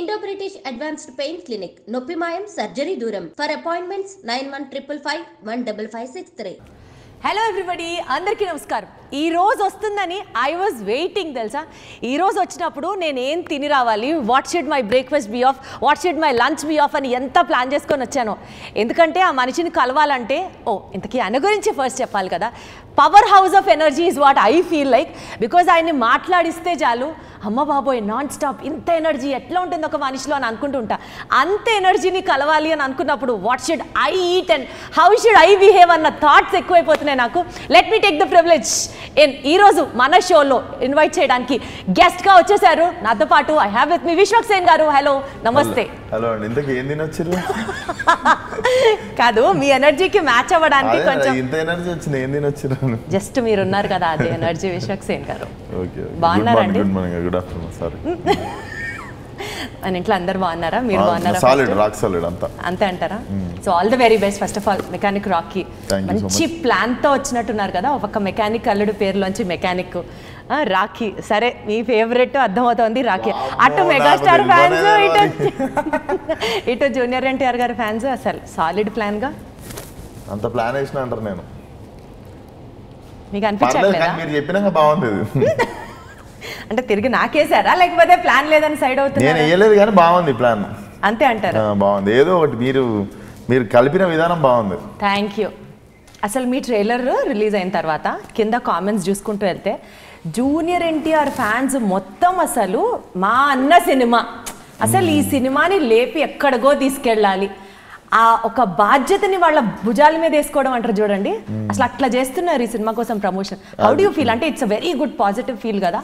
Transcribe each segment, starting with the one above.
Indo-British Advanced Pain Clinic, Noppimayam Surgery Duram. For appointments 9155 15563. Hello everybody, అందరికీ నమస్కారం. ఈ రోజు వస్తుందని ఐ వాజ్ వెయిటింగ్ తెలుసా. ఈ రోజు వచ్చినప్పుడు నేను ఏం తిని రావాలి, what should my breakfast be of, what should my lunch be of అని ఎంత ప్లాన్ చేసుకొని వచ్చాను. ఎందుకంటే ఆ మనిషిని కలవాలంటే ఇంతకీ ఆయన గురించి ఫస్ట్ చెప్పాలి కదా. Power house of energy is what I feel like. Because ఆయన్ని మాట్లాడిస్తే చాలు, అమ్మ బాబోయ్ నాన్ స్టాప్ ఇంత ఎనర్జీ ఎట్లా ఉంటుంది ఒక మనిషిలో అని అనుకుంటూ ఉంటా. అంత ఎనర్జీని కలవాలి అని అనుకున్నప్పుడు what should I eat and how should I behave అన్న థాట్స్ ఎక్కువైపోతున్నాయి నాకు. Let me take the privilege ఈరోజు మన షోలో ఇన్వైట్ చేయడానికి గెస్ట్గా వచ్చేసారు నాతో పాటు. I have with me Vishwaksen గారు. హలో, నమస్తే. హలో అండి. ఇంతకీ ఏం తినొచ్చారు? కాదు, మీ ఎనర్జీకి మ్యాచ్ అవ్వడానికి కొంచెం ఇంత ఎనర్జీ వచ్చింది. ఏం తినొచ్చారు? జస్ట్ మీరు ఉన్నారు కదా, అదే ఎనర్జీ. విశ్వక్సేన్ గారు బాగున్నారండి? Good morning. Good afternoon. Sorry, మన ఇంట్లో అందరు బాగున్నారా? మీరు బాగున్నారా? సాలిడ్, రాక్ సాలిడ్ అంతా అంతే అంటారా? So all the very best. First of all mechanic Rocky మంచి ప్లాన్ తో వచ్చినట్టున్నారు కదా. ఒక మెకానిక్ అల్లుడు పేరులోంచి మెకానిక్ రాఖీ. సరే, మీ ఫేవరెట్ అర్థమవుతోంది రాఖీ. అటు మెగాస్టార్ ఫ్యాన్స్, ఇటు జూనియర్ ఎన్టీఆర్ గారి ఫ్యాన్స్. అసలు సాలిడ్ ప్లాన్ గా అంత ప్లాన్ వేసిన అంటారు. నేను మీకు అనిపించట్లేదా? మీరు చెప్పినాక బాగుంది. అంటే తిరిగి నాకేసారా, లేకపోతే ప్లాన్ లేదని సైడ్ అవుతుంది? నేను వేయలేదు కానీ బాగుంది ప్లాన్. అంతే అంటారా? బాగుంది. ఏదో ఒకటి మీరు కలిపిన విధానం బాగుంది. Thank you. అసలు మీ ట్రైలర్ రిలీజ్ అయిన తర్వాత కింద కామెంట్స్ చూసుకుంటూ వెళ్తే జూనియర్ ఎన్టీఆర్ ఫ్యాన్స్ మొత్తం అసలు మా అన్న సినిమా, అసలు ఈ సినిమాని లేపి ఎక్కడికో తీసుకెళ్ళాలి, ఆ ఒక బాధ్యతని వాళ్ళ భుజాల మీద వేసుకోవడం అంటారు చూడండి, అసలు అట్లా చేస్తున్నారు ఈ సినిమా కోసం promotion. How do you feel? అంటే it's a very good positive feel కదా.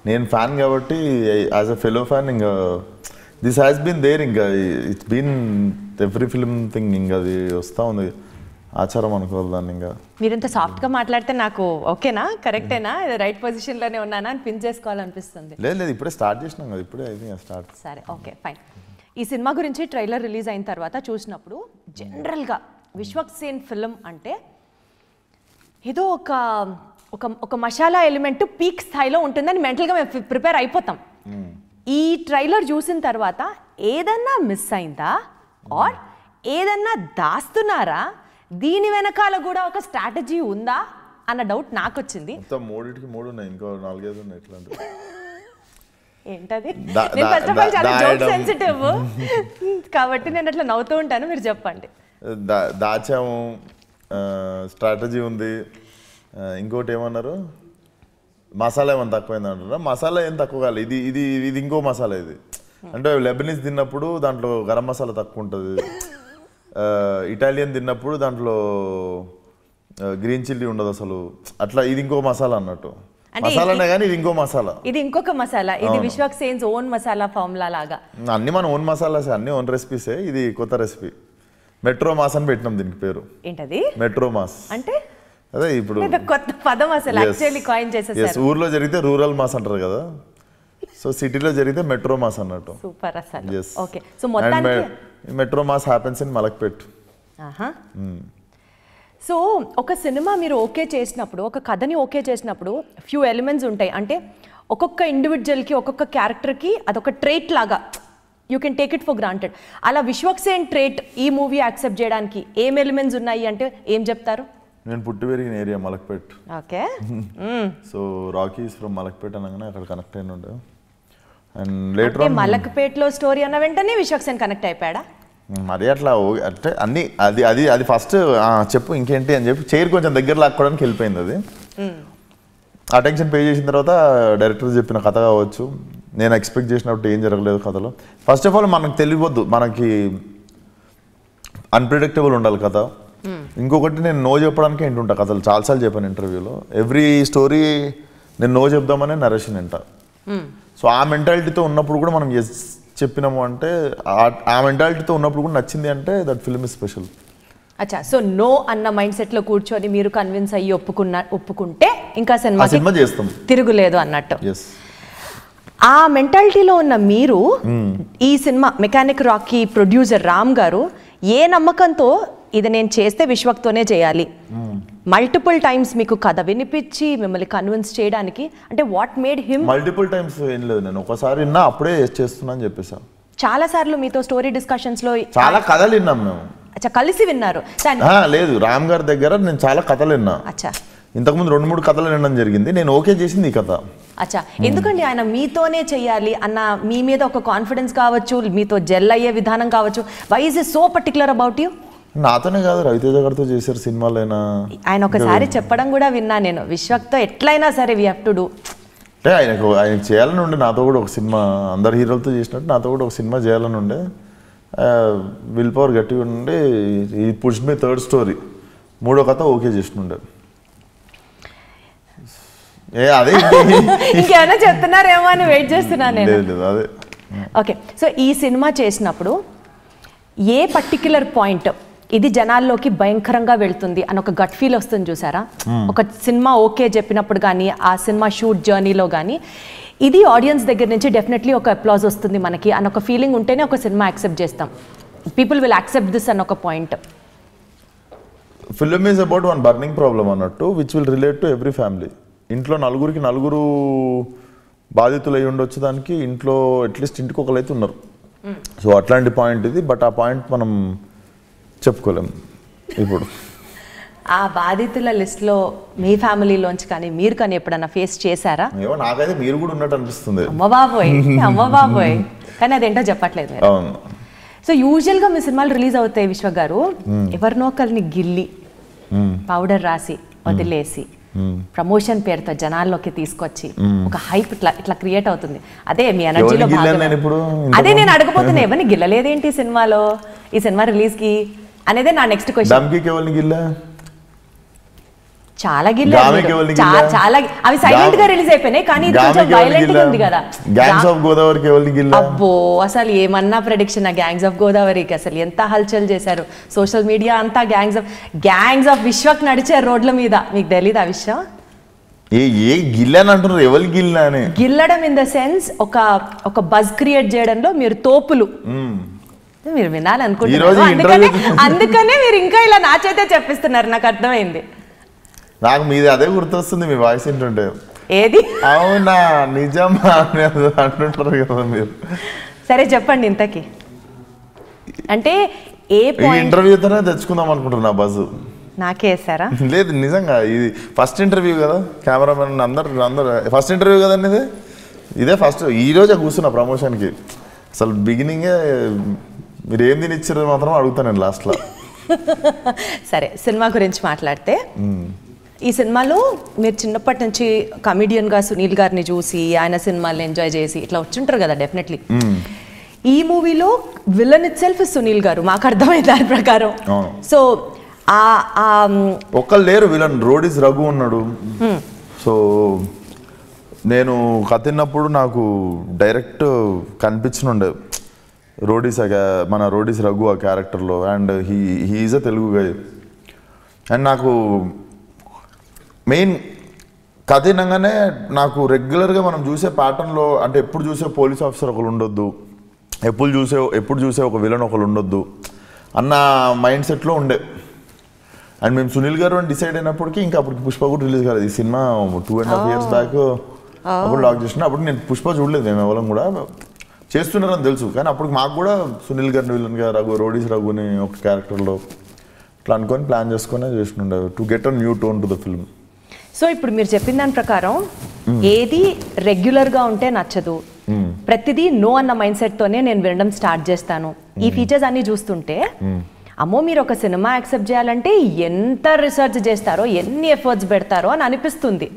నేను ఫ్యాన్ కాబట్టి యాజ్ అ ఫెలో ఫ్యాన్ ఇంకా దిస్ హ్యాస్ బీన్ దేర్. ఇంకా it's been every film thing. ఇంకా అది వస్తూ ఉంది, ఆచారం అనుకోవాలి దాన్ని. ఇంకా మీరు ఇంత సాఫ్ట్గా మాట్లాడితే నాకు ఓకేనా, కరెక్టేనా, రైట్ పొజిషన్లోనే ఉన్నానా అని పిన్ చేసుకోవాలనిపిస్తుంది. లేదు, ఇప్పుడే స్టార్ట్ చేసినాం కదా, ఇప్పుడే అయితే స్టార్ట్. సరే, ఓకే, ఫైన్. ఈ సినిమా గురించి ట్రైలర్ రిలీజ్ అయిన తర్వాత చూసినప్పుడు జనరల్గా విశ్వక్సేన్ ఫిల్మ్ అంటే ఏదో ఒక మసాలా ఎలిమెంట్ పీక్ స్థాయిలో ఉంటుందని మెంటల్గా మేము ప్రిపేర్ అయిపోతాం. ఈ ట్రైలర్ చూసిన తర్వాత ఏదన్నా మిస్ అయిందా, ఆర్ ఏదన్నా దాస్తున్నారా, దీని వెనకాల కూడా ఒక స్ట్రాటజీ ఉందా అన్న డౌట్ నాకు వచ్చింది. మూడింటికి మూడు ఉన్నాయి, ఇంకో 4-5 ఉన్నాయి. ఎట్లా ఏంటది? నేను ఫస్ట్ ఆఫ్ ఆల్ చాలా జోక్ సెన్సిటివ్ కాబట్టి నేను అట్లా నవ్వుతూ ఉంటాను, మీరు చెప్పండి. దాచాము, స్ట్రాటజీ ఉంది. ఇంకోటి ఏమన్నారు, మసాలా ఏమన్నా తక్కువైంది అంటారా? మసాలా ఏం తక్కువ కాదు. ఇది ఇది ఇది ఇంకో మసాలా. ఇది అంటే లెబనీస్ తిన్నప్పుడు దాంట్లో గరం మసాలా తక్కువ ఉంటుంది, ఇటాలియన్ తిన్నప్పుడు దాంట్లో గ్రీన్ చిల్లీ ఉండదు అసలు. అట్లా ఇది ఇంకో మసాలా అన్నట్టు. మసాలానే కానీ ఇది ఇంకో మసాలా, ఇది ఇంకొక మసాలా. ఇది విశ్వక్సేన్స్ ఓన్ మసాలా ఫార్ములా లాగా. అన్ని మన ఓన్ మసాలాస్, అన్ని ఓన్ రెసిపీసే. ఇది కొత్త రెసిపీ, మెట్రో మాస్ అని పెట్టినాం దీనికి పేరు. ఏంటది మెట్రో మాస్ అంటే? అదే ఇప్పుడు కొత్త పదం అసలు యాక్చువల్లీ కాయిన్ చేసేసారు. ఊర్లో జరిగితే రూరల్ మాస్ అంటారు కదా, సో సిటీలో జరిగితే మెట్రో మాస్ అన్నట్టు. సూపర్ అసలు. ఓకే, సో మొత్తానికి metro mass happens in Malakpet. So ఒక సినిమా మీరు ఓకే చేసినప్పుడు, ఒక కథని ఓకే చేసినప్పుడు ఫ్యూ ఎలిమెంట్స్ ఉంటాయి. అంటే ఒక్కొక్క ఇండివిజువల్కి, ఒక్కొక్క క్యారెక్టర్కి అదొక ట్రేట్ లాగా you can take it for granted. అలా విశ్వక్సేన్ ట్రేట్ ఈ మూవీ యాక్సెప్ట్ చేయడానికి ఏం ఎలిమెంట్స్ ఉన్నాయి అంటే ఏం చెప్తారు? నేను పుట్టి పెరిగిన area Malakpet. Okay, so Rocky is from Malakpet అనగానే అక్కడ కనెక్ట్ అయిన ఉండే. అండ్ లేటర్ మలక్పేట్లో స్టోరీ అన్న వెంటనే విశ్వక్సేన్ కనెక్ట్ అయిపోయాడా? మరి అట్లా అంటే అన్ని అది ఫస్ట్ చెప్పు ఇంకేంటి అని చెప్పి చైర్ కొంచెం దగ్గర లాక్కోవడానికి వెళ్ళిపోయింది. అది అటెన్షన్ పే చేసిన తర్వాత డైరెక్టర్ చెప్పిన కథ కావచ్చు, నేను ఎక్స్పెక్ట్ చేసినప్పుడు ఏం జరగలేదు కథలో. ఫస్ట్ ఆఫ్ ఆల్ మనకు తెలియవద్దు, మనకి అన్ప్రిడిక్టబుల్ ఉండాలి కథ. ఇంకొకటి, నేను నో చెప్పడానికి ఏంటుంటా కథలు చాలాసార్లు చెప్పాను ఇంటర్వ్యూలో. ఎవ్రీ స్టోరీ నేను నో చెప్దామనే నరేషన్ వింటా. సో ఆ మెంటాలిటీతో ఉన్నప్పుడు కూడా మనం చెప్పినాము అంటే, ఆ మెంటాలిటీతో ఉన్నప్పుడు కూడా నచ్చింది అంటే దట్ ఫిల్మ్ ఇస్ స్పెషల్. అచ్చా, సో నో అన్న మైండ్ సెట్లో కూర్చొని మీరు కన్విన్స్ అయ్యి ఒప్పుకుంటే ఇంకా సినిమా చేస్తాం, తిరుగులేదు అన్నట్టు. ఆ మెంటాలిటీలో ఉన్న మీరు ఈ cinema mechanic Rocky producer Ram గారు ఏ నమ్మకంతో ఇది నేను చేస్తే విశ్వక్తోనే చేయాలి, మల్టిపుల్ టైమ్స్ మీకు కథ వినిపించి మిమ్మల్ని కన్విన్స్ చేయడానికి, అంటే what made him? Multiple times ఏం లేదు, నేను ఒకసారి విన్నా అప్పుడే చేస్తున్నా అని చెప్పేసా. చాలా సార్లు మీతో స్టోరీ డిస్కషన్స్ లో చాలా కథలు విన్నాం మేము. అచ్చా, కలిసి విన్నారు? లేదు, రామ్ గారి దగ్గర నేను చాలా కథలు విన్నా. అచ్చా, ఇంతకుముందు 2-3 కథలు వినడం జరిగింది. నేను ఓకే చేసింది ఈ కథ. అచ్చా, ఎందుకండి ఆయన మీతోనే చెయ్యాలి అన్న మీ మీద ఒక కాన్ఫిడెన్స్ కావచ్చు, మీతో జెల్ అయ్యే విధానం కావచ్చు, why is it so particular about you? నాతోనే కాదు, రవితేజ గారితో చేశారు సినిమాలైనా. ఆయన ఒకసారి చెప్పడం కూడా విన్నా నేను, విశ్వక్తో ఎట్లయినా సరే వీ హ్యావ్ టు డూ. అంటే ఆయనకు చేయాలని ఉండే, నాతో కూడా ఒక సినిమా, అందరు హీరోలతో చేసినట్టు నాతో కూడా ఒక సినిమా చేయాలని ఉండే. విల్ పవర్ గట్టిగా ఉండే, ఈ పుష్ మీ 3rd స్టోరీ 3వ కథ ఓకే చేసినుండే. అదే ఇంకేమైనా చెప్తున్నారేమో అని వెయిట్ చేస్తున్నాను నేను. అదే. ఓకే, సో ఈ సినిమా చేసినప్పుడు ఏ పర్టిక్యులర్ పాయింట్ ఇది జనాల్లోకి భయంకరంగా వెళ్తుంది అని ఒక గట్ ఫీల్ వస్తుంది చూసారా? ఒక సినిమా ఓకే చెప్పినప్పుడు కానీ, ఆ సినిమా షూట్ జర్నీలో కానీ, ఇది ఆడియన్స్ దగ్గర నుంచి డెఫినెట్లీ ఒక అప్లాజ్ వస్తుంది మనకి అని ఒక ఫీలింగ్ ఉంటేనే ఒక సినిమా యాక్సెప్ట్ చేస్తాం. పీపుల్ విల్ యాక్సెప్ట్ దిస్ అన్న ఒక point. Film is about one burning problem అన్నట్టు, which will relate to every family. ఇంట్లో నలుగురు బాధితులు అయి ఉండొచ్చు దానికి, ఇంట్లో అట్లీస్ట్ ఇంటికి ఒకరైతే ఉన్నారు. సో అట్లాంటి పాయింట్ ఇది. బట్ ఆ పాయింట్ మనం చెప్పుకోలేం ఇప్పుడు. ఆ బాధితుల లిస్ట్లో మీ ఫ్యామిలీలోంచి కానీ మీరు కానీ ఎప్పుడన్నా ఫేస్ చేశారా? ఏమో నాకైతే మీరు కూడా ఉన్నట్టు అనిపిస్తుంది. అమ్మ బాబోయ్ కానీ అదేంటో చెప్పట్లేదు. అవును. సో యూజువల్గా మీ సినిమాలు రిలీజ్ అవుతాయి విశ్వ గారు, ఎవరినో ఒకరిని గిల్లి పౌడర్ రాసి వదిలేసి ప్రమోషన్ పేరుతో జనాల్లోకి తీసుకొచ్చి ఒక హైప్ ఇట్లా క్రియేట్ అవుతుంది. అదే మీ ఎనర్జీలో అదే నేను అడగబోతున్నా, ఎవరిని గిల్లలేదేంటి సినిమాలో, ఈ సినిమా రిలీజ్ కి అనేదే నా నెక్స్ట్ క్వశ్చన్. చాలా గిల్లారు, చాలా అవి సైలెంట్ గా రిలీజ్ అయిపోయినాయి, కానీ ఇది కొంచెం వైలెంట్ గా ఉంది కదా. గ్యాంగ్స్ ఆఫ్ గోదావరికి అబ్బో, అసలు ఏమన్నా ప్రెడిక్షన్, గ్యాంగ్స్ ఆఫ్ గోదావరికి అసలు ఎంత హల్చల్ చేశారు. సోషల్ మీడియా అంతా గ్యాంగ్స్ ఆఫ్ విశ్వక్ నడిచారు రోడ్ల మీద. మీకు తెలీదు ఆ విషయం? గిల్లడం ఇన్ ద సెన్స్ ఒక బజ్ క్రియేట్ చేయడంలో మీరు తోపులు. మీరు వినాలనుకుంటున్నారు, అందుకనే మీరు ఇంకా ఇలా నా చేతే చెప్పిస్తున్నారు. నాకు అర్థమైంది. నాకు మీది అదే గుర్తొస్తుంది మీ వాయిస్ ఏంటంటే. ఏది? అవునా నిజమా అంటుంటారు కదా మీరు. సరే చెప్పండి ఇంతకి, అంటే ఏ ఇంటర్వ్యూతోనే తెచ్చుకుందాం అనుకుంటున్నా బస్సు. నాకేసారా? లేదు నిజంగా, ఇది ఫస్ట్ ఇంటర్వ్యూ కదా, కెమెరామెన్ అందరు ఫస్ట్ ఇంటర్వ్యూ కదండి ఇదే ఫస్ట్. ఈరోజే కూర్చున్నా ప్రమోషన్కి. అసలు బిగినింగే మీరు ఏం తినిచ్చారో మాత్రం అడుగుతాను నేను లాస్ట్లో. సరే, సినిమా గురించి మాట్లాడితే, ఈ సినిమాలో మీరు చిన్నప్పటి నుంచి కమెడియన్గా సునీల్ గారిని చూసి ఆయన సినిమాలు ఎంజాయ్ చేసి ఇట్లా వచ్చుంటారు కదా డెఫినెట్లీ. ఈ మూవీలో విలన్ ఇట్ సెల్ఫ్ సునీల్ గారు, మాకు అర్థమైంది దాని ప్రకారం. సో ఒక్కరు లేరు విలన్, రోడీస్ రఘు ఉన్నాడు. సో నేను కథినప్పుడు నాకు డైరెక్ట్ కనిపించనుండే మన రోడీస్ రఘు ఆ క్యారెక్టర్లో. And he is a Telugu guy. And నాకు మెయిన్ కథినంగానే నాకు రెగ్యులర్గా మనం చూసే ప్యాటర్న్లో, అంటే ఎప్పుడు చూసే పోలీస్ ఆఫీసర్ ఒకరు ఉండొద్దు, ఎప్పుడు చూసే ఒక విలన్ ఒకరు ఉండొద్దు అన్న మైండ్ సెట్లో ఉండే. అండ్ మేము సునీల్ గారు అని డిసైడ్ అయినప్పటికీ ఇంకా అప్పటికి పుష్ప కూడా రిలీజ్ కాలేదు. ఈ సినిమా 2.5 years బ్యాక్ అప్పుడు లాక్ చేసిన. అప్పుడు నేను పుష్ప చూడలేదు, మేము ఎవరం కూడా చేస్తున్నారని తెలుసు. కానీ అప్పుడు మాకు కూడా సునీల్ గారిని విలన్గా రోడీస్ రఘుని ఒక క్యారెక్టర్లో ఇట్లా అనుకొని ప్లాన్ చేసుకొని చేస్తుండే to get a new tone to the film. So ఇప్పుడు మీరు చెప్పిన దాని ప్రకారం ఏది రెగ్యులర్గా ఉంటే నచ్చదు, ప్రతిదీ నో అన్న మైండ్ సెట్తోనే నేను వినడం స్టార్ట్ చేస్తాను. ఈ ఫీచర్స్ అన్ని చూస్తుంటే అమ్మో, మీరు ఒక సినిమా యాక్సెప్ట్ చేయాలంటే ఎంత రీసెర్చ్ చేస్తారో, ఎన్ని ఎఫర్ట్స్ పెడతారో అని అనిపిస్తుంది.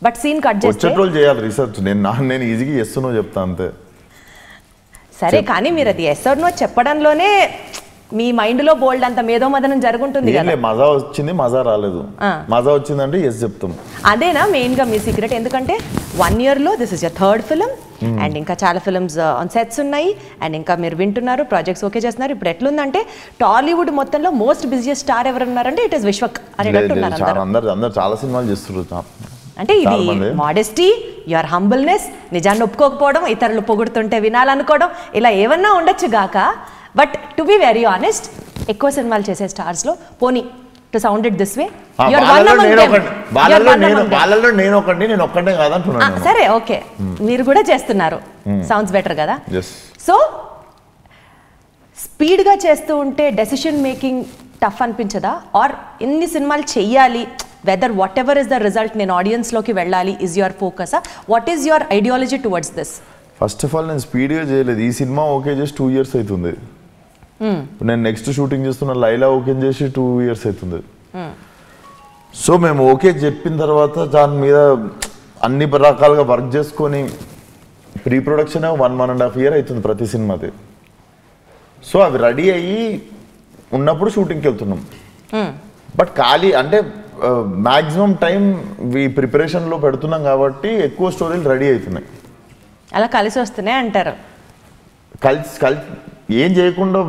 బట్ సీన్ కట్ చేస్తే చేయాలి రీసెర్చ్. నేను ఈజీగా చేస్తున్నా చెప్తా అంతే. సరే, కానీ మీరు అది ఎస్ ఆర్ నో చెప్పడంలోనే మీ మైండ్ లో బోల్డ్ అంత మేధోమదనం జరుగుతుంది కదా. మజా వచ్చింది, మజా రాలేదు. మజా వచ్చిందంటే ఎస్ చెప్తాం. అదేనా మెయిన్ గా మీ సీక్రెట్? ఎందుకంటే 1 year లో this is your 3rd film and ఇంకా చాలా ఫిల్మ్స్ ఆన్ సెట్స్ ఉన్నాయి. అండ్ ఇంకా మీరు వింటున్నారు, ప్రాజెక్ట్స్ ఓకే చేస్తున్నారు. ఇప్పుడు ఎట్లుందంటే టాలీవుడ్ మొత్తంలో మోస్ట్ బిజియెస్ట్ స్టార్ ఎవరు ఉన్నారంటే ఇట్ ఇస్ విశ్వక్ అనేటట్టున్నారు. అందరూ చాలా సినిమాలు చేస్తున్నారు. అంటే ఇది మోడెస్టీ, యువర్ హంబుల్నెస్, నిజాన్ని ఒప్పుకోకపోవడం, ఇతరులు పొగుడుతుంటే వినాలనుకోవడం, ఇలా ఏమన్నా ఉండొచ్చు గాక. But to be very honest, ఎక్కువ సినిమాలు చేసే స్టార్స్లో పోనీ to sound it this way వాళ్ళలో నేను ఒక్కడే కాదంటున్నాను. సరే ఓకే, మీరు కూడా చేస్తున్నారు, సౌండ్స్ బెటర్ కదా. సో స్పీడ్గా చేస్తూ ఉంటే డెసిషన్ మేకింగ్ టఫ్ అనిపించదా? ఆర్ ఎన్ని సినిమాలు చెయ్యాలి, whether whatever is the result, నేను ఆడియన్స్లోకి వెళ్ళాలి is your focus? What is your ideology towards this? First of all నేను స్పీడ్గా చేయలేదు. ఈ సినిమా ఓకే చేసి 2 years అవుతుంది. నేను నెక్స్ట్ షూటింగ్ చేస్తున్న లైలా ఓకే చేసి 2 years అవుతుంది. సో మేము ఓకే చెప్పిన తర్వాత దాని మీద అన్ని రకాలుగా వర్క్ చేసుకొని ప్రీ ప్రొడక్షన్ 1.5 year అవుతుంది ప్రతి సినిమాది. సో అవి రెడీ అయ్యి ఉన్నప్పుడు షూటింగ్కి వెళ్తున్నాం. బట్ ఖాళీ అంటే మ్యాక్సిమం టైం ఈ ప్రిపరేషన్లో పెడుతున్నాం కాబట్టి ఎక్కువ స్టోరీలు రెడీ అవుతున్నాయి. అలా కలిసి వస్తున్నాయి అంటారు. కలిసి ఏం చేయకుండా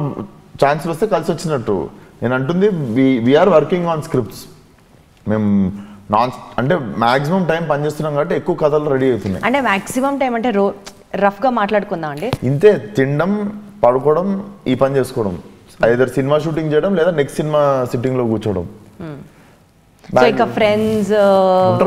ఛాన్సులు వస్తే కలిసి వచ్చినట్టు నేను అంటుంది. We are working on scripts. మేము అంటే మ్యాక్సిమం టైం పనిచేస్తున్నాం కాబట్టి ఎక్కువ కథలు రెడీ అవుతున్నాయి. అంటే మ్యాక్సిమం టైం అంటే రఫ్గా మాట్లాడుకుందాం అండి, ఇంతే. తినడం, పడుకోవడం, ఈ పని చేసుకోవడం, ఐదర్ సినిమా షూటింగ్ చేయడం లేదా నెక్స్ట్ సినిమా సిట్టింగ్ లో కూర్చోవడం. ఇక ఫ్రెండ్స్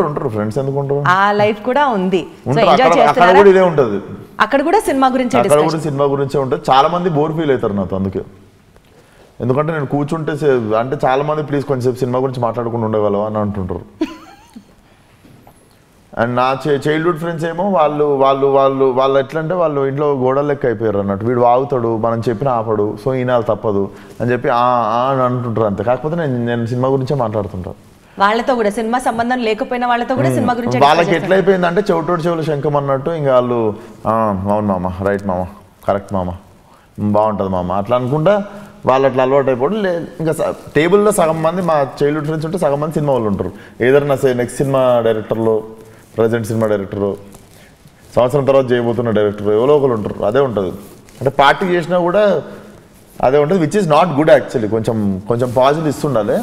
ఉంటారు. ఫ్రెండ్స్ ఎందుకు ఉంటారు? ఆ లైఫ్ కూడా ఉంది. అక్కడ కూడా ఇదే ఉంటుంది. అక్కడ కూడా సినిమా గురించి ఉంటుంది. చాలా మంది బోర్ ఫీల్ అవుతారు నాతో. అందుకే ఎందుకంటే నేను కూర్చుంటే అంటే చాలా మంది ప్లీజ్ కొంచెంసేపు సినిమా గురించి మాట్లాడుకుంటూ ఉండగలవా అని అంటుంటారు. అండ్ నా చైల్డ్హుడ్ ఫ్రెండ్స్ ఏమో వాళ్ళు ఎట్లా అంటే వాళ్ళు ఇంట్లో గోడలు లెక్క అయిపోయారు అన్నట్టు. వీడు వాగుతాడు, మనం చెప్పిన ఆపడు, సో ఈనాలు తప్పదు అని చెప్పి అని అంటుంటారు అంతే. కాకపోతే నేను సినిమా గురించే మాట్లాడుతుంటాను. వాళ్ళతో కూడా సినిమా సంబంధం లేకపోయినా వాళ్ళతో కూడా సినిమా గురించి వాళ్ళకి ఎట్లా అయిపోయిందంటే చెవిటోడు చెవులు శంఖం అన్నట్టు. ఇంకా వాళ్ళు అవును మామ, రైట్ మామ, కరెక్ట్ మామ, బాగుంటుంది మామ అట్లా అనుకుంటా వాళ్ళు అట్లా అలవాటు అయిపోవడం. ఇంకా టేబుల్లో సగం మంది మా చైల్డ్హుడ్ ఫ్రెండ్స్ ఉంటే సగం మంది సినిమా వాళ్ళు ఉంటారు. ఏదైనా నెక్స్ట్ సినిమా డైరెక్టర్లో, ప్రజెంట్ సినిమా డైరెక్టరు, సంవత్సరం తర్వాత చేయబోతున్న డైరెక్టర్ ఎవరో ఒకరు ఉంటారు. అదే ఉంటుంది. అంటే పార్టీ చేసినా కూడా అదే ఉంటుంది, which is not good actually. కొంచెం పాజిటివ్ ఇస్తుండాలి.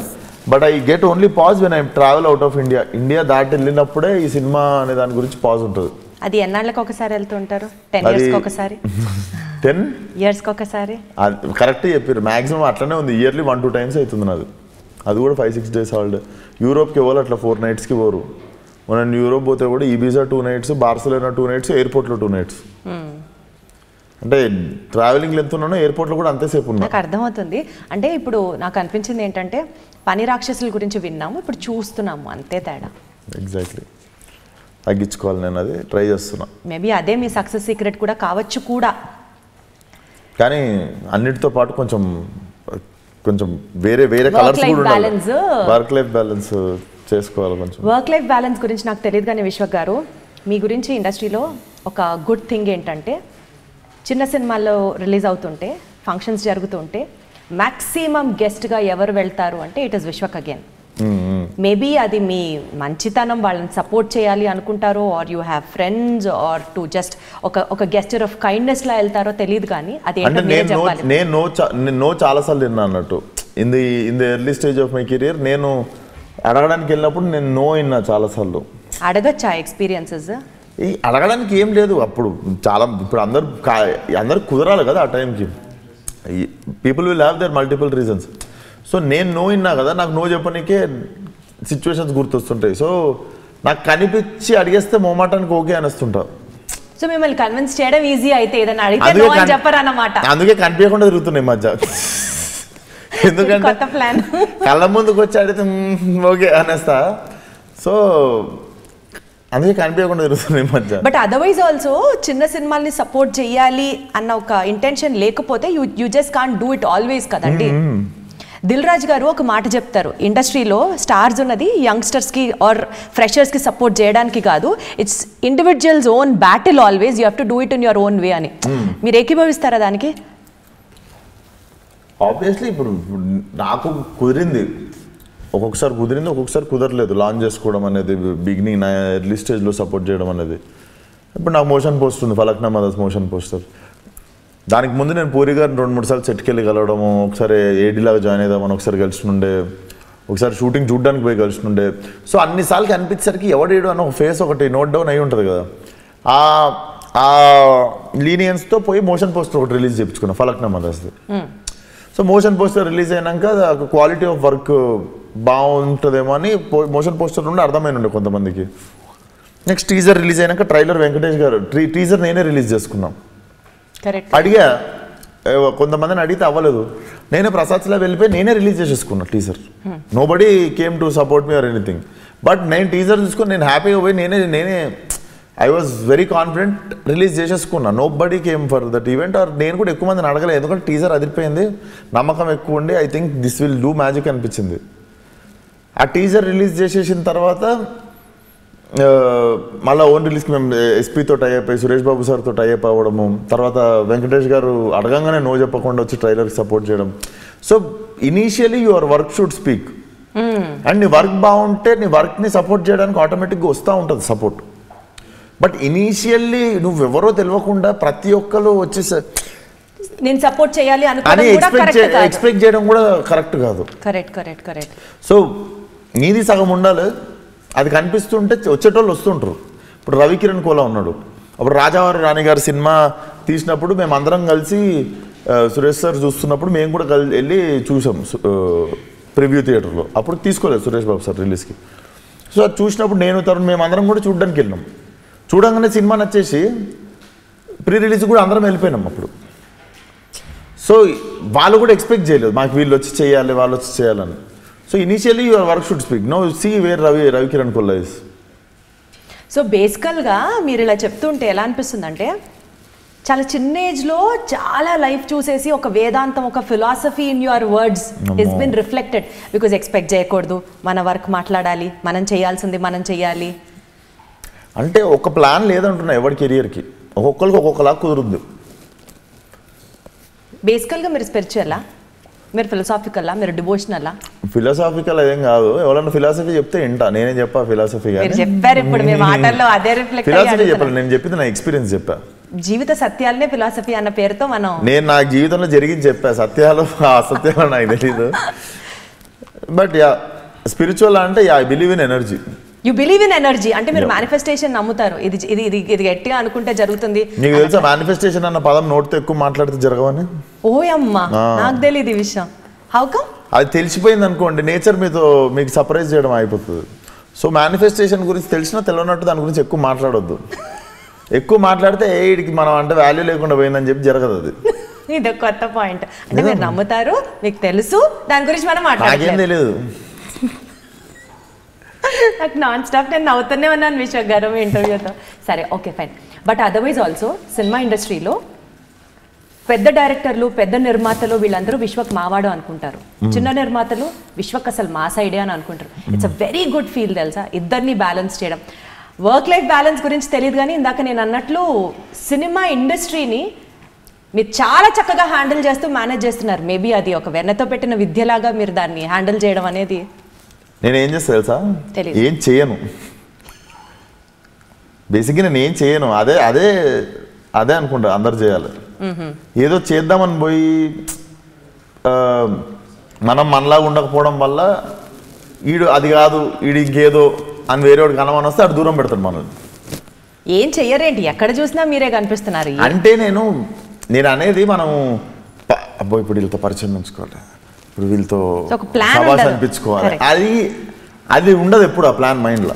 But I get only pause when I travel out of India దాటి వెళ్ళినప్పుడే ఈ సినిమా అనే దాని గురించి పాజ్ ఉంటుంది. అది ఎన్నాళ్ళకి ఒకసారి వెళ్తుంటారు? 10 years ఒకసారి, 10 years ఒకసారి. కరెక్ట్ చెప్పారు. మ్యాక్సిమం అట్లనే ఉంది. ఇయర్లీ 1-2 times అవుతుంది నాది. అది కూడా 5-6 days హాలిడే. యూరోప్కి పోవాలి అట్లా 4 nights పోరు. మనం యూరోప్ పోతే కూడా ఈబిజా 2 nights, బార్సిలోనా 2 nights, ఎయిర్పోర్ట్లో 2 nights. అంటే ట్రావెలింగ్ ఎంత ఉన్నానో ఎయిర్పోర్ట్లో కూడా అంతేసేపు ఉన్నా. నాకు అర్థమవుతుంది. అంటే ఇప్పుడు నాకు అనిపించింది ఏంటంటే పని రాక్షసుల గురించి విన్నాము, ఇప్పుడు చూస్తున్నాము, అంతే తేడా. ఎగ్జాక్ట్లీ. తగ్గించుకోవాలి, నేను అది ట్రై చేస్తున్నా. మేబీ అదే మీ సక్సెస్ సీక్రెట్ కూడా కావచ్చు కూడా. కానీ అన్నిటితో పాటు కొంచెం వేరే కలర్స్ కూడా ఉండాలి. వర్క్ లైఫ్ బ్యాలెన్స్ చేసుకోవాలి కొంచెం. వర్క్ లైఫ్ బ్యాలెన్స్ గురించి నాకు తెలియదు కానీ విశ్వక్ గారు, మీ గురించి ఇండస్ట్రీలో ఒక గుడ్ థింగ్ ఏంటంటే చిన్న సినిమాల్లో రిలీజ్ అవుతుంటే, ఫంక్షన్స్ జరుగుతుంటే మ్యాక్సిమం గెస్ట్గా ఎవరు వెళ్తారు అంటే it is Vishwak again. Maybe అది మీ మంచితనం, వాళ్ళని సపోర్ట్ చేయాలి అనుకుంటారో, or you have friends, or to just ఒక గెస్చర్ ఆఫ్ కైండ్నెస్ లా వెళ్తారో తెలియదు కానీ అది నేను నో చాలాసార్లు తిన్నా అన్నట్టు. In the early stage of my career నేను అడగడానికి వెళ్ళినప్పుడు నేను నో విన్నా చాలాసార్లు. అడగచ్చా ఎక్స్పీరియన్సెస్? అడగడానికి ఏం లేదు అప్పుడు. ఇప్పుడు అందరు కుదరాలి కదా ఆ టైంకి. People will have their multiple reasons. So నేను నో విన్నా కదా, నాకు నో చెప్పడానికే సిచ్యువేషన్స్ గుర్తొస్తుంటాయి. సో నాకు కనిపించి అడిగేస్తే మొమాటానికి ఓకే అనిస్తుంటా. సో మిమ్మల్ని కన్విన్స్ చేయడం ఈజీ అయితే ఏదైనా అడిగితే నో అని చెప్పరన్నమాట. అందుకే కనిపించకుండా తిరుగుతున్నాయి మధ్య. ఎందుకంటే కళ్ళ ముందుకు వచ్చి అడిగితే ఓకే అనేస్తా. సో అందుకే కనిపించకుండా తిరుగుతున్నాయి మధ్య. బట్ అదర్వైజ్ ఆల్సో చిన్న సినిమాల్ని సపోర్ట్ చేయాలి అన్న ఒక ఇంటెన్షన్ లేకపోతే you just can't do it always కదండి. దిల్ రాజు గారు ఒక మాట చెప్తారు, ఇండస్ట్రీలో స్టార్స్ ఉన్నది యంగ్స్టర్స్కి ఆర్ ఫ్రెషర్స్కి సపోర్ట్ చేయడానికి కాదు, it's individuals own battle always, you have to do it in your own way అని. మీరు ఏకీభవిస్తారా దానికి? ఆబ్వియస్లీ ఇప్పుడు నాకు కుదిరింది, ఒక్కొక్కసారి కుదిరింది, ఒక్కొక్కసారి కుదరలేదు. లాంచ్ చేసుకోవడం అనేది, బిగినింగ్ నా ఎర్లీ స్టేజ్లో సపోర్ట్ చేయడం అనేది. ఇప్పుడు నాకు మోషన్ పోస్ట్ ఉంది, ఫలక్నామా దాస్ మోషన్ పోస్టర్. దానికి ముందు నేను పూరి గారిని 2-3 సార్లు సెట్కి వెళ్ళి కలవడము, ఒకసారి ఏడీలాగా జాయిన్ అయిదామని ఒకసారి కలిసినుండే, ఒకసారి షూటింగ్ చూడడానికి పోయి కలిసినుండే. సో అన్నిసార్లు అనిపించేసరికి ఎవడేడు అన్న ఒక ఫేస్ ఒకటి నోట్ డౌన్ అయి ఉంటుంది కదా, ఆ లీనియన్స్తో పోయి మోషన్ పోస్టర్ ఒకటి రిలీజ్ చేయించుకున్నా ఫలక్నామా దాస్ది. సో మోషన్ పోస్టర్ రిలీజ్ అయినాక క్వాలిటీ ఆఫ్ వర్క్ బాగుంటుందేమో అని మోషన్ పోస్టర్ నుండి అర్థమైనండి కొంతమందికి. నెక్స్ట్ టీజర్ రిలీజ్ అయినాక ట్రైలర్ వెంకటేష్ గారు టీజర్ నేనే రిలీజ్ చేసుకున్నాం. అడిగా కొంతమందిని అడిగితే అవ్వలేదు, నేనే ప్రసాద్స్లో వెళ్ళిపోయి నేనే రిలీజ్ చేసేసుకున్నా teaser. Nobody came to support me or anything. But నేను టీజర్ చూసుకొని నేను హ్యాపీగా పోయి నేనే I was very confident release చేసేసుకున్నా. Nobody came for that event. Or నేను కూడా ఎక్కువ మందిని అడగలేదు, ఎందుకంటే టీజర్ అదిరిపోయింది, నమ్మకం ఎక్కువ ఉండి I think this will do magic అనిపించింది. ఆ టీజర్ రిలీజ్ చేసేసిన తర్వాత మళ్ళీ ఓన్ రిలీజ్కి మేము ఎస్పీతో టైఅప్ అయ్యి సురేష్ బాబు సార్తో టైఅప్ అవ్వడము, తర్వాత వెంకటేష్ గారు అడగంగానే నో చెప్పకుండా వచ్చి ట్రైలర్కి సపోర్ట్ చేయడం. So initially your work should speak. And నీ వర్క్ బాగుంటే నీ వర్క్ని సపోర్ట్ చేయడానికి ఆటోమేటిక్గా వస్తూ ఉంటుంది సపోర్ట్. బట్ ఇనీషియల్లీ నువ్వెవరో తెలియకుండా ప్రతి ఒక్కరు వచ్చేసి నేను సపోర్ట్ చేయాలి అని ఎక్స్పెక్ట్ చేయడం కూడా కరెక్ట్ కాదు. కరెక్ట్. సో నీది సగం ఉండాలి, అది కనిపిస్తుంటే వచ్చేటోళ్ళు వస్తుంటారు. ఇప్పుడు రవికిరణ్ కోలా ఉన్నాడు, అప్పుడు రాజావారి రాణి గారి సినిమా తీసినప్పుడు మేము అందరం కలిసి సురేష్ సార్ చూస్తున్నప్పుడు మేము కూడా వెళ్ళి చూసాం ప్రివ్యూ థియేటర్లో. అప్పుడు తీసుకోలేదు సురేష్ బాబు సార్ రిలీజ్కి. సో అది చూసినప్పుడు నేను తరుణ్ మేమందరం కూడా చూడడానికి వెళ్ళినాం. చూడంగానే సినిమా నచ్చేసి ప్రీ రిలీజ్ కూడా అందరం వెళ్ళిపోయినాం అప్పుడు. సో వాళ్ళు కూడా ఎక్స్పెక్ట్ చేయలేదు మాకు వీళ్ళు వచ్చి చేయాలి వాళ్ళు వచ్చి చేయాలని. So initially your work should speak. No see where Ravikiran Kolla is. So బేసికల్గా మీరు ఇలా చెప్తుంటే ఎలా అనిపిస్తుంది అంటే, చాలా చిన్న ఏజ్లో చాలా లైఫ్ చూసేసి ఒక వేదాంతం, ఒక philosophy in your words is been reflected. Because expect చేయకూడదు, మన వర్క్ మాట్లాడాలి, మనం చేయాల్సింది మనం చేయాలి అంటే ఒక ప్లాన్ లేదంటున్నా ఎవరి కెరియర్కి, ఒక్కొక్కరికి ఒక్కొక్కలా కుదురుద్దు. బేసికల్గా మీరు స్పిరిచువలా, మీరు ఫిలాసాఫికల్లా, మీరు డివోషనలా? ఫిలాసాఫికల్ అదేం కాదు, ఎవరన్నా ఫిలాసఫీ చెప్తే వింటా, నేనే చెప్పా ఫిలాసఫీ. చెప్పారు ఇప్పుడు మీ మాటల్లో అదే రిఫ్లెక్ట్. ఫిలాసఫీ చెప్పాలి, నేను చెప్పింది నా ఎక్స్పీరియన్స్ చెప్పా. జీవిత సత్యాలనే ఫిలాసఫీ అన్న పేరుతో నేను నా జీవితంలో జరిగింది చెప్పా, సత్యాలు అసత్యాలు నాకు తెలీదు. బట్ యా స్పిరిచువల్ అంటే I believe in energy. You believe in energy అంటే మీరు మేనిఫెస్టేషన్ నమ్ముతారు, ఇది ఇది ఇది గట్టిగా అనుకుంటే జరుగుతుంది. నీకు తెలుసా మేనిఫెస్టేషన్ అన్న పదం నోటితో ఎక్కువ మాట్లాడితే జరగవని? ఓయమ్మా, నాకు తెలియదు ఈ విషయం. How come? అది తెలిసిపోయింది అనుకోండి, నేచర్ మీకు సర్ప్రైజ్ చేయడం అయిపోతుంది. సో మేనిఫెస్టేషన్ గురించి తెలిసినా తెలియనట్టు దాని గురించి ఎక్కువ మాట్లాడొద్దు. ఎక్కువ మాట్లాడితే వీడికి మనం అంటే వాల్యూ లేకుండా పోయిందని చెప్పి జరగదు. అది ఇది కొత్త పాయింట్. అంటే మీరు నమ్ముతారు, మీకు తెలుసు, దాని గురించి మనం మాట్లాడాలి. నాకేం తెలియదు, నాకు నాన్ స్టాప్ నేను నవ్వుతూనే ఉన్నాను విశ్వక్ గారు మీ ఇంటర్వ్యూతో. సరే, okay, fine. But otherwise also cinema ఇండస్ట్రీలో పెద్ద డైరెక్టర్లు, పెద్ద నిర్మాతలు వీళ్ళందరూ విశ్వక్ మావాడు అనుకుంటారు. చిన్న నిర్మాతలు విశ్వక్ అసలు మా సైడే అని అనుకుంటారు. It's a very good feel తెలుసా, ఇద్దరిని బ్యాలెన్స్ చేయడం. వర్క్ లైఫ్ బ్యాలెన్స్ గురించి తెలియదు, కానీ ఇందాక నేను అన్నట్లు సినిమా ఇండస్ట్రీని మీరు చాలా చక్కగా హ్యాండిల్ చేస్తూ మేనేజ్ చేస్తున్నారు. మేబీ అది ఒక వెన్నతో పెట్టిన విద్యలాగా మీరు దాన్ని హ్యాండిల్ చేయడం అనేది. నేను ఏం చేస్తా తెలుసా, ఏం చేయను. బేసిక్గా నేను ఏం చేయను, అదే అదే అదే అనుకుంటా అందరు చేయాలి. ఏదో చేద్దామని పోయి మనం మనలాగా ఉండకపోవడం వల్ల ఈడు అది కాదు ఈడు ఇంకేదో అని వేరే వాడికి కనమని వస్తే అటు దూరం పెడతాడు మనల్ని. ఏం చెయ్యరేంటి, ఎక్కడ చూసినా మీరే కనిపిస్తున్నారు. అంటే నేను అనేది మనము అబ్బో ఇప్పుడు వీళ్ళతో పరిచయం ఉంచుకోవాలి, ఇప్పుడు వీళ్ళతో సభాష్ అనిపించుకోవాలి, అది ఉండదు ఎప్పుడు ఆ ప్లాన్ మైండ్లో.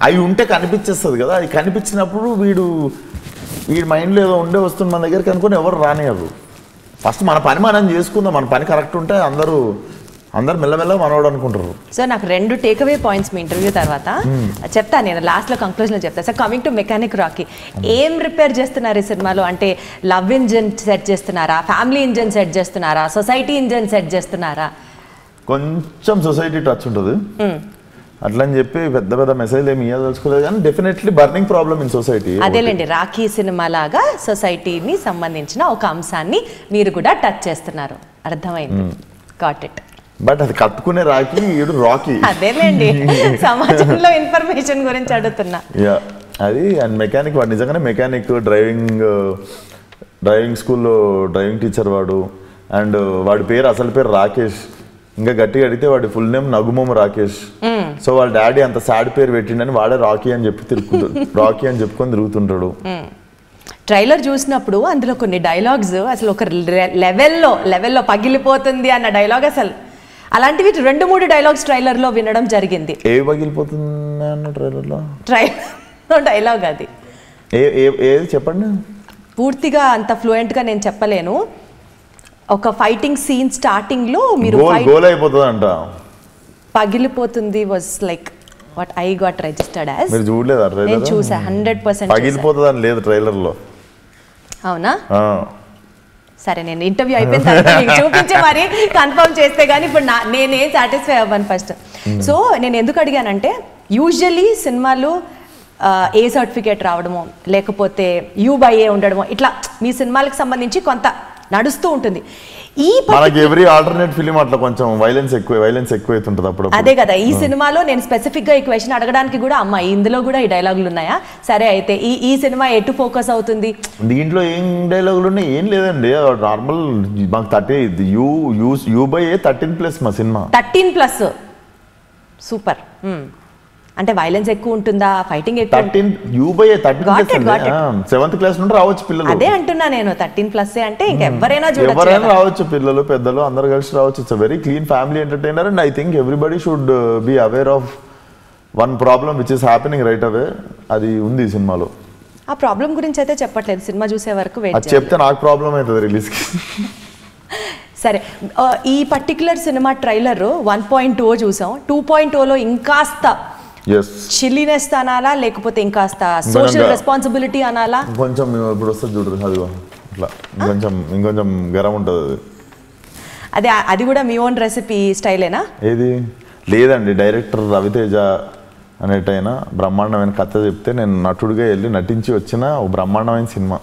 అవి ఉంటే కనిపించేస్తుంది కదా, అది కనిపించినప్పుడు వీడి మైండ్లో ఏదో ఉండే వస్తుంది మన దగ్గరికి అనుకుని ఎవరు రానియరు. ఫస్ట్ మన పని మనం చేసుకుందాం, మన పని కరెక్ట్ ఉంటే అందరూ మెల్లమెల్ల మనవాడు అనుకుంటారు. సో నాకు 2 టేక్అవే పాయింట్స్ మీ ఇంటర్వ్యూ తర్వాత చెప్తాను, నేను లాస్ట్లో కంక్లూజన్లో చెప్తాను. Sir, coming to mechanic Rocky, ఏం రిపేర్ చేస్తున్నారు ఈ సినిమాలో? అంటే లవ్ ఇంజన్ సెట్ చేస్తున్నారా, ఫ్యామిలీ ఇంజన్ సెట్ చేస్తున్నారా, సొసైటీ ఇంజన్ సెట్ చేస్తున్నారా? కొంచెం సొసైటీ టచ్ ఉంటుంది అట్లని చెప్పి పెద్ద పెద్ద మెసేజ్లు ఏమి ఇవ్వదలుచుకోలేదు, కానీ definitely burning problem in society. అదేలేండి, రాఖీ సినిమా లాగా సొసైటీని సంబంధించిన ఒక అంశాన్ని మీరు కూడా టచ్ చేస్తున్నారు, అర్థమైంది. Got it. బట్ అది కట్టుకునే రాఖీ ఈడు రాకీ. అదేలేండి, సమాజంలో ఇన్ఫర్మేషన్ గురించి అడుగుతున్నా. అది అండ్ మెకానిక్ వాడు నిజంగానే మెకానిక్, డ్రైవింగ్ స్కూల్లో డ్రైవింగ్ టీచర్ వాడు. అండ్ వాడి పేరు అసలు పేరు రాకేష్, ఇంకా గట్టిగా అడిగితే వాడి ఫుల్ నేమ్ నగుమోము రాకేష్. సో వాళ్ళ డాడీ అంత సాడ్ పేరు పెట్టిండని వాడే రాకీ అని చెప్పి రాకీ అని చెప్పుకొని తిరుగుతుంటాడు. ట్రైలర్ చూసినప్పుడు అందులో కొన్ని డైలాగ్స్ అసలు ఒక లెవెల్లో పగిలిపోతుంది అన్న డైలాగ్, అసలు అలాంటివి 2-3 డైలాగ్స్ ట్రైలర్లో వినడం జరిగింది. ఏ పగిలిపోతుంది అన్న ట్రైలర్లో డైలాగ్ అది ఏది చెప్పండి. పూర్తిగా అంత ఫ్లూయెంట్గా నేను చెప్పలేను. ఒక ఫైటింగ్ సీన్ స్టార్టింగ్లో మీరు గోల్ అయిపోతుంది అంట, పగిలిపోతుంది was like what I got registered as. మీరు చూడలేదా ట్రైలర్? నేను చూసా 100% పగిలిపోతుంది అని లేదు ట్రైలర్లో. అవునా? సరే, నేను ఇంటర్వ్యూ అయిపోయిన తర్వాత మీకు చూపించి మరి కన్ఫర్మ్ చేస్తే కానీ ఇప్పుడు నేనేం సాటిస్ఫై అవ్వను ఫస్ట్. సో నేను ఎందుకు అడిగానంటే యూజువల్లీ సినిమాలు ఏ సర్టిఫికేట్ రావడమో లేకపోతే U/A ఉండడమో ఇట్లా మీ సినిమాలకు సంబంధించి కొంత నడుస్తూ ఉంటుంది. ఈ ఎవ్రీ ఆల్టర్నేట్ ఫిలిం అట్లా కొంచెం వైలెన్స్ ఎక్కువైతుంటుంది అప్పుడు. అదే కదా, ఈ సినిమాలో నేను స్పెసిఫిక్గా ఈ క్వశ్చన్ అడగడానికి కూడా అమ్మ ఇందులో కూడా ఈ డైలాగులు ఉన్నాయా? సరే, అయితే ఈ సినిమా ఎటు ఫోకస్ అవుతుంది? దీంట్లో ఏం డైలాగులు ఉన్నాయి? ఏం లేదండి, నార్మల్. మాకు U/A 13+ మా సినిమా. 13+. సూపర్. అంటే వైలెన్స్ ఎక్కువ ఉంటుందా, ఫైటింగ్ ఎక్కువ? U/A 13+. 7th క్లాస్ నుండి రావచ్చు పిల్లలు. అదే అంటున్నా నేను, 13+ అంటే ఇంకెవరైనా చూడొచ్చు, ఎవరైనా రావచ్చు, పిల్లలు పెద్దలు అందరు కలిసి రావచ్చు. It's very clean family entertainer and I think everybody should be aware of one problem which is happening right away. అది ఉంది ఈ సినిమాలో. ఆ ప్రాబ్లం గురించి అయితే చెప్పట్లేదు, సినిమా చూసే వరకు వెయిట్ చేయాలి. చెప్తే నాకు ప్రాబ్లం అవుతుంది రిలీజ్కి. సరే, ఈ పర్టికులర్ సినిమా ట్రైలర్ 1.0 చూసాం. 2.0లో ఇంకాస్త చిల్లీనెస్ అనాలా లేకపోతే ఇంకాస్త సోషల్ రెస్పాన్సిబిలిటీ అనాలా? కొంచెం ఇప్పుడు వస్తుంది చూడరు, అది అట్లా ఇంకొంచెం గరం ఉంటుంది. అది కూడా మీ ఓన్ రెసిపీ స్టైలేనా? ఏది లేదండి, డైరెక్టర్ రవితేజ అనేటైనా బ్రహ్మాండమైన కథ చెప్తే నేను నటుడిగా వెళ్ళి నటించి వచ్చిన ఓ బ్రహ్మాండమైన సినిమా.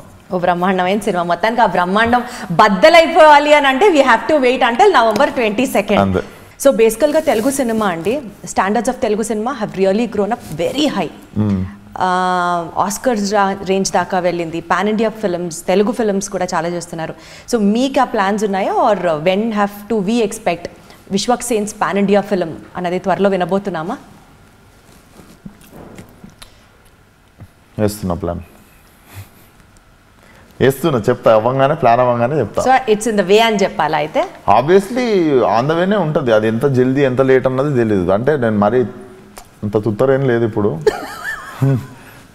మొత్తానికి ఆ బ్రహ్మాండం బద్దలైపోవాలి అని అంటే we have to wait until November 22nd. So బేసికల్గా తెలుగు సినిమా అండి, standards of Telugu cinema have really grown up very high. Oscars range దాకా వెళ్ళింది. Pan India films, Telugu films కూడా చాలా చేస్తున్నారు. సో మీకు ఆ ప్లాన్స్ ఉన్నాయా? Or when have to we expect Vishwaksen's pan India film అనేది త్వరలో వినబోతున్నామా? చెప్తా ప్లాన్ అవ్వగానే చెప్తా. So it's in the way అని చెప్పాలా? అయితే ఆబ్వియస్లీ ఆన్ ద వేనే ఉంటుంది. అది ఎంత జల్దీ ఎంత లేట్ అన్నది తెలియదు. అంటే నేను మరి అంత తుత్తరేం లేదు ఇప్పుడు.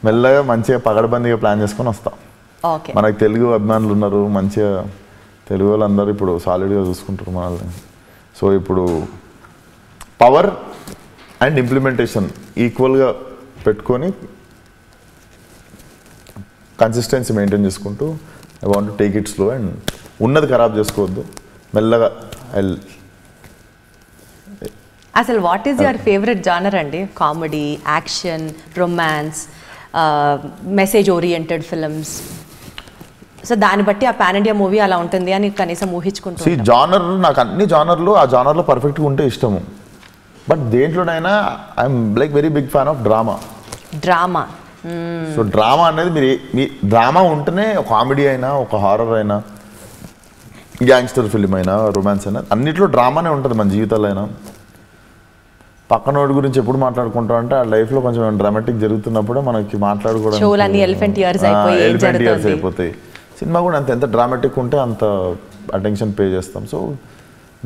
మెల్లగా మంచిగా పగడబందిగా ప్లాన్ చేసుకొని వస్తా. మనకు తెలుగు అభిమానులు ఉన్నారు, మంచిగా తెలుగు వాళ్ళందరూ ఇప్పుడు సాలిడ్గా చూసుకుంటారు మనల్ని. సో ఇప్పుడు పవర్ అండ్ ఇంప్లిమెంటేషన్ ఈక్వల్గా పెట్టుకొని కన్సిస్టెన్సీ మెయింటైన్ చేసుకుంటూ I want to take it slow and ఉన్నది ఖరాబ్ చేసుకోవద్దు, మెల్లగా. అసలు what is your favourite genre అండి? Comedy, action, romance, message oriented films? So దాన్ని బట్టి ఆ పాన్ ఇండియా మూవీ అలా ఉంటుంది అని కనీసం ఊహించుకుంటూ. జానర్ నాకు అన్ని జానర్లు ఆ జానర్లో పర్ఫెక్ట్గా ఉంటే ఇష్టము. బట్ దేంట్లోనైనా I'm like very big fan of drama. So drama అనేది మీ డ్రామా ఉంటేనే కామెడీ అయినా, ఒక హారర్ అయినా, గ్యాంగ్స్టర్ ఫిల్మ్ అయినా, రొమాన్స్ అయినా, అన్నిట్లో డ్రామానే ఉంటుంది మన జీవితాల్లో అయినా. పక్కనోడి గురించి ఎప్పుడు మాట్లాడుకుంటాం అంటే ఆ లైఫ్లో కొంచెం డ్రామాటిక్ జరుగుతున్నప్పుడే మనకి మాట్లాడుకోవడం ఎలిఫెంట్ ఇయర్స్ అయిపోతాయి. సినిమా కూడా ఎంత డ్రామాటిక్ ఉంటే అంత అటెన్షన్ పే చేస్తాం. So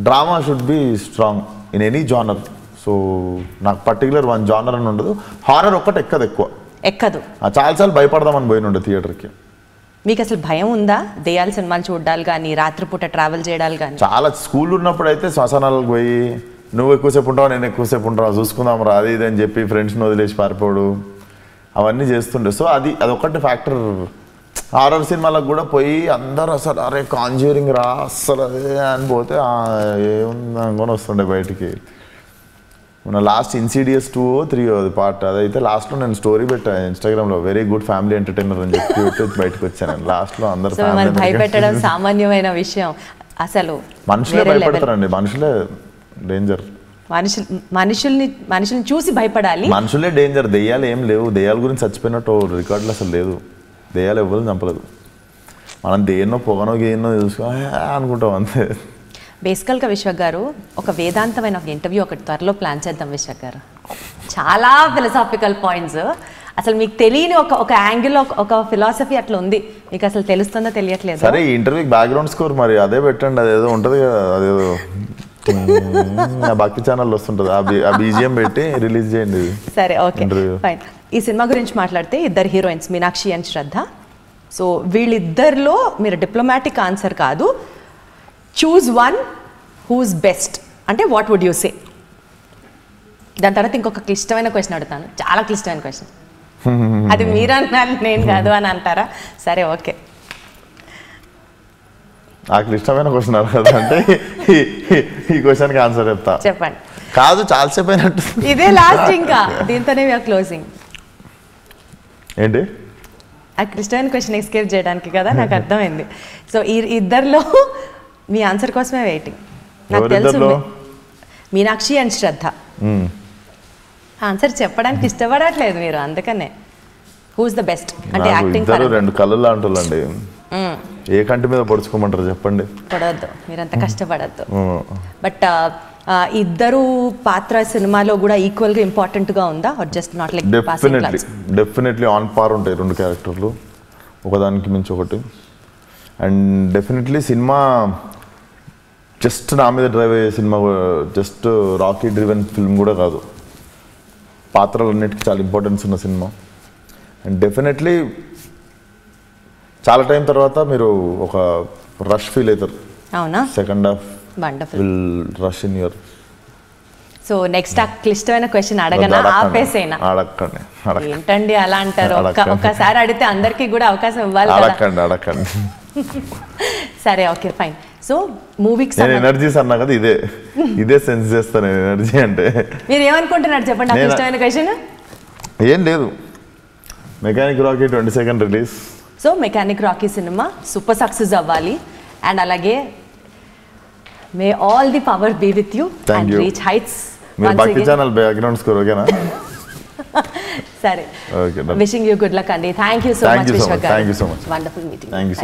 drama should be strong in any genre. So నాకు పర్టికులర్ వన్ జానర్ అని ఉండదు. హారర్ ఒక్కటి ఎక్కదు. చాలాసార్లు భయపడదామని పోయినుండే థియేటర్కి. మీకు అసలు భయం ఉందా దెయ్యాల సినిమాలు చూడాలి కానీ, రాత్రిపూట ట్రావెల్ చేయడాలు కానీ? చాలా స్కూల్ ఉన్నప్పుడు అయితే శ్మశానాలకు పోయి నువ్వు ఎక్కువసేపు ఉంటావు నేను ఎక్కువసేపు ఉంటావు చూసుకుందాం రా అది ఇది అని చెప్పి ఫ్రెండ్స్ని వదిలేసి పారిపోడు అవన్నీ చేస్తుండే. సో అదొకటి ఫ్యాక్టర్. హారర్ సినిమాలకు కూడా పోయి అందరూ అసలు అరే కాంజ్యూరింగ్ రా అస్సలు అదే అని పోతే ఏముంది అనుకొని వస్తుండే బయటికి. మన లాస్ట్ ఇన్సిడియస్ 2 or 3 పార్ట్ అదైతే లాస్ట్లో నేను స్టోరీ పెట్టాను ఇన్స్టాగ్రామ్లో, వెరీ గుడ్ ఫ్యామిలీ ఎంటర్టైనర్ అని చెప్పి బయటకు వచ్చాను. లాస్ట్లో అందరూ భయపెట్టడం సామాన్యమైన విషయం. అసలు మనుషులే భయపడతారండి, మనుషులే డేంజర్. మనుషుల్ని చూసి భయపడాలి. మనుషులే డేంజర్, దెయ్యాలు ఏం లేవు. దెయ్యాల గురించి చచ్చిపోయినట్టు రికార్డులు అసలు లేదు. దెయ్యాలు ఎవ్వరు చంపలేదు. మనం దేన్నో పొగనో గేన్నో చూసుకో అనుకుంటాం అంతే. బేసికల్గా విశ్వక్ గారు ఒక వేదాంతమైన ఒక ఇంటర్వ్యూ ఒకటి త్వరలో ప్లాన్ చేద్దాం విశ్వక్ గారు. చాలా ఫిలసాఫికల్ పాయింట్స్, అసలు మీకు తెలియని ఒక యాంగిల్, ఒక ఫిలాసఫీ అట్లా ఉంది. మీకు అసలు తెలుస్తుందో తెలియట్లేదు. సరే ఈ ఇంటర్వ్యూకి బ్యాక్గ్రౌండ్ స్కోర్ మరి అదే పెట్టండి, అదేదో ఉంటుంది కదా, అదేదో భక్తి ఛానల్ వస్తుంటుంది ఆ బీజిఎం పెట్టి రిలీజ్ చేయండి. సరే ఓకే ఫైన్. ఈ సినిమా గురించి మాట్లాడితే ఇద్దరు heroines Meenakshi and Shraddha. So వీళ్ళిద్దరిలో మీరు డిప్లొమాటిక్ ఆన్సర్ కాదు, చూజ్ వన్ హూస్ బెస్ట్ అంటే వాట్ వుడ్ యూ సే? దాని తర్వాత ఇంకొక క్లిష్టమైన క్వశ్చన్ అడుగుతాను, చాలా క్లిష్టమైన క్వశ్చన్. అది మీరు అన్నారు నేను కాదు అని అంటారా? సరే ఓకే. నాకు ఇష్టమైన క్వశ్చన్ కదా అంటే ఈ క్వశ్చన్కి ఆన్సర్ చెప్తా. చెప్పండి. కాదు చాలాసేపు అయినట్టు. ఇదే లాస్ట్, ఇంకా దీంతోనే క్లోజింగ్. ఏంటి ఆ క్లిష్టమైన క్వశ్చన్ ఎస్కేప్ చేయడానికి కదా, నాకు అర్థమైంది. సో ఈ ఇద్దరిలో మీ ఆన్సర్ కోసమే వెయిటింగ్. నాకు తెలుసు మీనాక్షి అండ్ శ్రద్ధ. ఆన్సర్ చెప్పడానికి ఇష్టపడట్లేదు మీరు, అందుకనే హూస్ ద బెస్ట్ అంటే యాక్టింగ్. రెండు కళ్ళు లాంటి ఏ కంటి మీద పొడుచుకోమంటారు చెప్పండి? పడవద్దు, మీరంత కష్టపడద్దు. బట్ ఇద్దరు పాత్ర సినిమాలో కూడా ఈక్వల్గా ఇంపార్టెంట్గా ఉందా? Just not like definitely on par ఉంటాయి రెండు క్యారెక్టర్లు, ఒకదానికి మించి ఒకటి. అండ్ డెఫినెట్లీ సినిమా జస్ట్ నా మీద డ్రైవ్ అయ్యే cinema, just Rocky driven film కూడా కాదు. పాత్రలన్నిటికీ చాలా ఇంపార్టెన్స్ ఉన్న సినిమా. అండ్ డెఫినెట్లీ చాలా టైం తర్వాత మీరు ఒక రష్ ఫీల్ అవుతారు. అవునా? Second half wonderful will rush in your. So next ఆ క్లిష్టమైన క్వశ్చన్ అడగనా? ఆపేసేనా? అడగండి. ఏంటండి అలా అంటారు? ఒక్కసారి అడిగితే అందరికీ కూడా అవకాశం ఇవ్వాలి. అడగండి. సరే ఓకే ఫైన్. సో మూవీకి నేను ఎనర్జీస్ అన్నా కదా, ఇదే సెన్స్ చేస్తాను నేను ఎనర్జీ అంటే. మీరు ఏమనుకుంటున్నారు చెప్పండి? నాకు ఇష్టమైన క్వశ్చన్ ఏం లేదు. Mechanic Rocky 22nd release. So Mechanic Rocky సినిమా సూపర్ సక్సెస్ అవ్వాలి. అండ్ అలాగే may all the power be with you and reach heights. మీరు భక్తి ఛానల్ బ్యాక్గ్రౌండ్ స్కోర్ ఓకేనా? సరే, విషింగ్ యూ గుడ్ లక్ అండి. Thank you so much Vishwa గారు. Thank you so much. Wonderful meeting. Thank you.